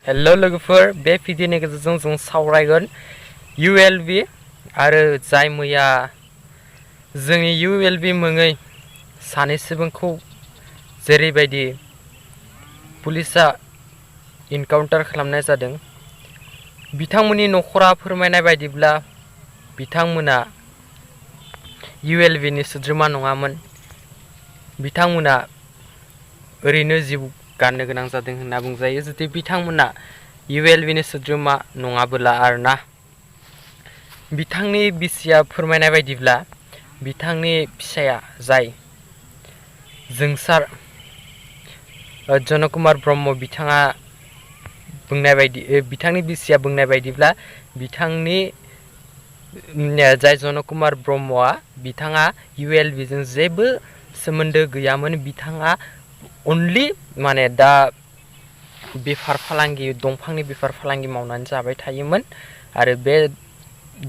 hello लोगोफोर बे भिडिअनि गेजेरजों जों सावरायगोन ULB आरो जाय मैया जोंनि ULB मुङै सानै सुबुंखौ जेरैबायदि पुलिसा इनकाउन्टार खालामनाय जादों बिथांमोननि नखरा फोरमायनाय बायदिब्ला बिथांमोना ULB नि सोद्रोमा नङामोन बिथांमोना ओरैनो जिउ गारनो गोनां जादों होनना बुंजायो जुदि बिथांमोना ULB नि सोद्रोमा नङाबोला आरोना बिथांनि बिसिया फोरमायनाय बायदिब्ला बिथांनि फिसाया जाय जोंसार जनकुमार ब्रह्म बिथाङा बुंनाय बायदि बिथांनि बिसिया बुंनाय बायदिब्ला बिथांनि जाय जनकुमार ब्रह्मआ बिथाङा ULB जों जेबो सोमोन्दो गैयामोन बिथाङा only माने दा बेफार फालांगि दंफांनि बेफार फालांगि मावनानै जाबाय थायोमोन आरो बे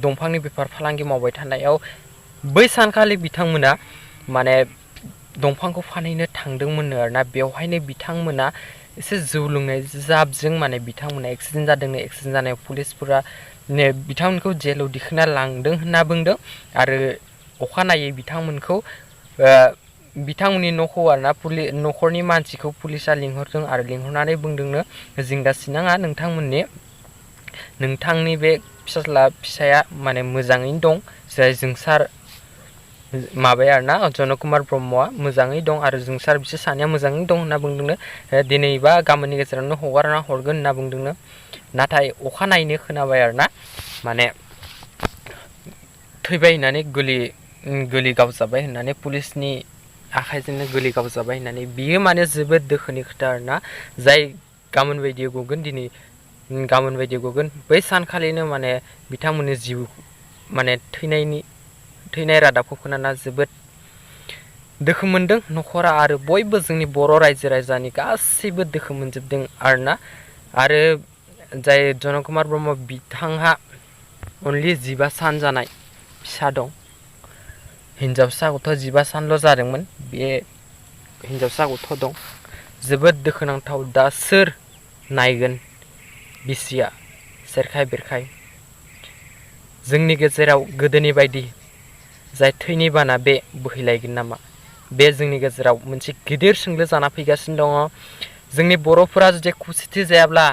दंफांनि बेफार फालांगि मावबाय थानायाव बै सानखालि बिथांमोना माने दंफांखौ फानहैनो थांदोंमोन आरोना बेवहायनो बिथांमोना एसे जौ लोंनाय जाबजों माने बिथांमोना एक्सिडेन्ट जादोंनो एक्सिडेन्ट जानायाव पुलिसफोरा बिथांमोनखौ जेलाव दिखांना लांदों होनना बुंदों आरो अखानायै बिथांमोनखौ बिथांमोननि न'खौ आरोना न'खरनि मानसिखौ पुलिसा लिंहरदों आरो लिंहरनानै बुंदोंनो जिंगा सिनाङा नोंथांनि बे फिसाया माने मोजाङैनो दं जाय जोंसार माबाया आरोना जनकुमार ब्रह्मआ मोजाङै दं आरो जोंसार बिसोर सानैया मोजाङै दं होनना बुंदोंनो दिनै बा गाबोननि गेजेरावनो हगारना हरगोन होनना बुंदोंनो नाथाय अखानायैनो खोनाबाय आरोना माने थैबाय होननानै गुलि गावजाबाय होननानै पुलिसनि आखाइजोंनो गुलि गावजाबाय होननानै बियो माने जोबोद दोखोनि खोथा आरोना जाय गाबोन बायदि गगोन बै सानखालिनो माने बिथांमोननि जिउ माने थैनाय रादाबखौ खोनाना जोबोद दोखो मोनदों नखरा आरो बयबो जोंनि बर' रायजो राजानि गासैबो दोखो मोनजोबदों आरोना आरो जाय जनकुमार ब्रह्म बिथांहा only 15 सान जानाय फिसा दं हिनजावसा गथ' 15 सानल' जादोंमोन बे हिनजावसा गथ' दं जोबोद दुखुनांथाव दा सोर नायगोन बिसिया सेरखाय बेरखाय जोंनि गेजेराव गोदोनि बायदि जाय थैनि बाना बे बोहैलायगोन नामा बे जोंनि गेजेराव मोनसे गिदिर सोंलु जाना फैगासिनो दङ जोंनि बर'फोरा जुदि खौसेथि जायाब्ला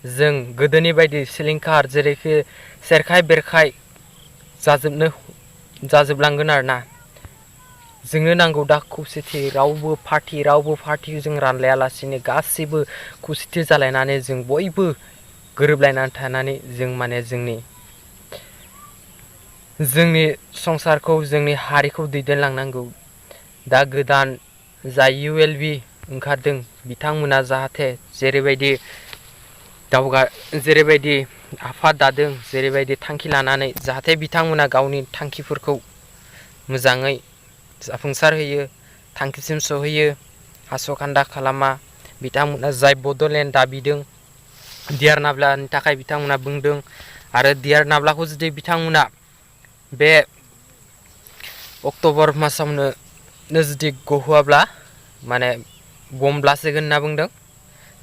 जों गोदोनि बायदि सिलिंखार जेरैखि सेरखाय बेरखाय जाजोबलांगोन आरोना जोंनो नांगौ दा खौसेथि रावबो पार्टी जों रानलायालासिनो गासैबो खौसेथि जालायनानै जों बयबो गोरोबलायनानै थानानै जों माने जोंनि संसारखौ जोंनि हारिखौ दैदेनलांनांगौ दा गोदान जाय ULB ओंखारदों बिथांमोना जाहाथे जेरैबायदि आफाद दादों जेरैबायदि थांखि लानानै जाहाथे बिथांमोना गावनि थांखिफोरखौ मोजाङै जाफुंसार होयो थांखिसिम सहैयो आसखान्दा खालामा बिथांमोना जाय बड'लेण्ड दाबिदों दियार नाब्लानि थाखाय बिथांमोना बुंदों आरो दियार नाब्लाखौ जुदि बिथांमोना बे अक्ट'बर मासावनो जुदि गहोआब्ला माने बम ब्लास्ट होगोन होनना बुंदों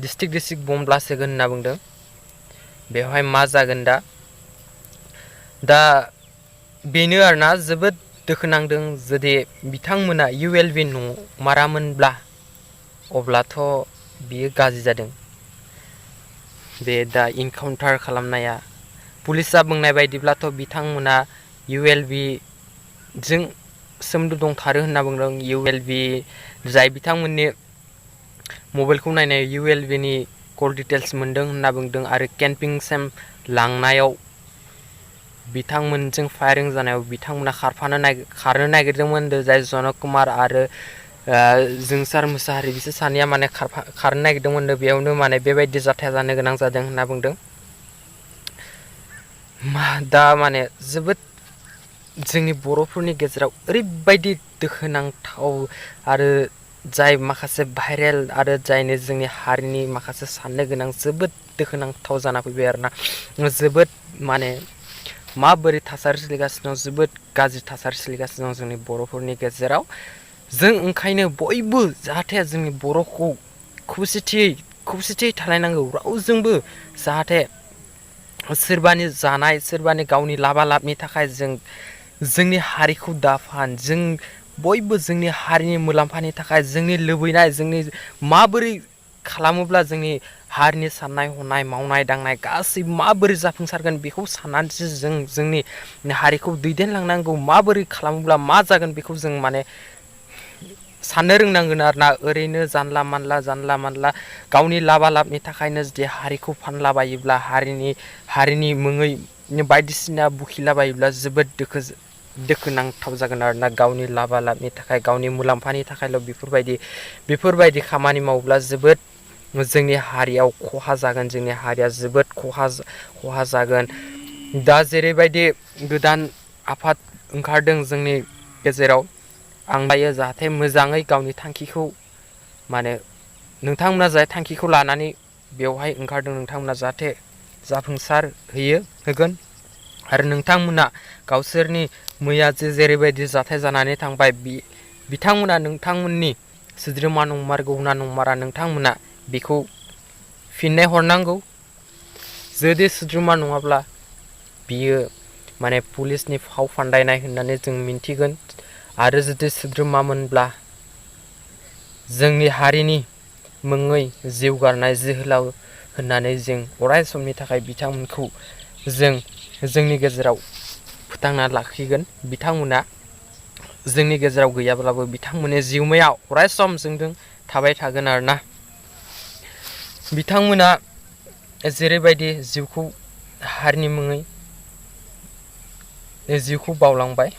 डिस्ट्रिक्ट बम ब्लास्ट होगोन होनना बुंदों बेवहाय मा जागोन दा बेनो आरोना जोबोद दुखुनांदों जुदि बिथांमोना ULB नंमारामोनब्ला अब्लाथ' बियो गाज्रि जादों बे दा इनकाउन्टार खालामनाया पुलिसा बुंनाय बायदिब्लाथ' बिथांमोना ULB जों सोमोन्दो दंथारो होनना बुंदों ULB जाय बिथांमोननि मबाइलखौ नायनाय ULB नि कल डिटेल्स मोनदों होनना बुंदों आरो केम्पिंसिम लांनायाव बिथांमोनजों फायारिं जानायाव बिथांमोना खारनो नागिरदोंमोन जाय जनकुमार आरो जोंसार मुसाहारि बिसोर सानैया माने खारनो नागिरदोंमोन बेयावनो माने बेबायदि जाथाया जानो गोनां जादों होनना बुंदों दा माने जोबोद जोंनि बर'फोरनि गेजेराव ओरैबायदि दुखुनांथाव आरो जाय माखासे भाइरेल आरो जायनो जोंनि हारिनि माखासे साननो गोनां जोबोद दुखुनांथाव जाना फैबाय आरोना जोबोद माने माबोरै थासारि सोलिगासिनो दं जोबोद गाज्रि थासारि सोलिगासिनो दं जोंनि बर'फोरनि गेजेराव जों ओंखायनो बयबो जाहाथे जोंनि बर'खौ खौसेथियै खौसेथि थालायनांगौ रावजोंबो जाहाथे सोरबानि जानाय सोरबानि गावनि लाबा लाबनि थाखाय जोंनि हारिखौ दाफान जों बयबो जोंनि हारिनि मुलाम्फानि थाखाय जोंनि लुबैनाय जोंनि माबोरै खालामोब्ला जोंनि हारिनि साननाय हनाय मावनाय दांनाय गासैबो माबोरै जाफुंसारगोन बेखौ साननानैसो जोंनि हारिखौ दैदेनलांनांगौ माबोरै खालामोब्ला मा जागोन बेखौ जों माने साननो रोंनांगोन आरोना ओरैनो जानला मानला गावनि लाबा लाबनि थाखायनो जुदि हारिखौ फानलाबायोब्ला हारिनि मुङै बायदिसिना बुखिलाबायोब्ला जोबोद दोखो नांथाव जागोन आरोना गावनि लाबा लाबनि थाखाय गावनि मुलाम्फानि थाखायल' बेफोरबायदि खामानि मावोब्ला जोबोद जोंनि हारियाव खहा जागोन जोंनि हारिया जोबोद खहा जागोन दा जेरैबायदि गोदान आफाद ओंखारदों जोंनि गेजेराव आं दायो जाहाथे मोजाङै गावनि थांखिखौ माने नोंथांमोना जाय थांखिखौ लानानै बेवहाय ओंखारदों नोंथांमोना जाहाथे जाफुंसार होगोन आरो नोंथांमोना गावसोरनि मैया जेरैबायदि जाथाय जानानै थांबाय बिथांमोना नोंथांमोननि सोद्रोमा नंमारगौना नंमारा नोंथांमोना बेखौ फिननाय हरनांगौ जुदि सोद्रोमा नङाब्ला बियो माने पुलिसनि फाव फान्दायनाय होननानै जों मिन्थिगोन आरो जुदि सोद्रोमामोनब्ला जोंनि हारिनि मुङै जिउ गारनाय जोहोलाव होननानै जों अराय समनि थाखाय बिथांमोनखौ जोंनि गेजेराव फोथांना लाखिगोन बिथांमोना जोंनि गेजेराव गैयाब्लाबो बिथांमोननि जिउमायाव अराय सम जोंजों थाबाय थागोन आरोना बिथांमोना जेरैबायदि जिउखौ हारिनि मुङै जिउखौ बावलांबाय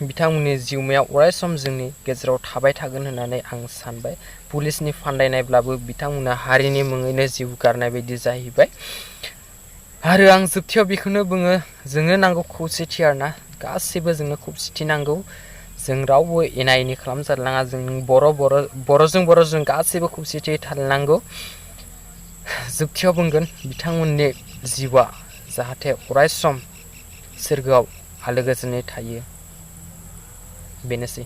बिथांमोननि जिउमायाव अराय सम जोंनि गेजेराव थाबाय थागोन होननानै आं सानबाय पुलिसनि फान्दायनायब्लाबो बिथांमोना हारिनि मुङैनो जिउ गारनाय बायदि जाहैबाय आरो आं जोबथियाव बेखौनो बुङो जोंनो नांगौ खौसेथि आरोना गासैबो जोंनो खौसेथि नांगौ जों रावबो एना एनि खालामजालाङा जों बर'जों गासैबो खौसेथि थालायनांगौ जोबथियाव बुंगोन बिथांमोननि जिउआ जाहाथे अराय सम सोरगोआव आलो गोजोनै थायो बेनोसै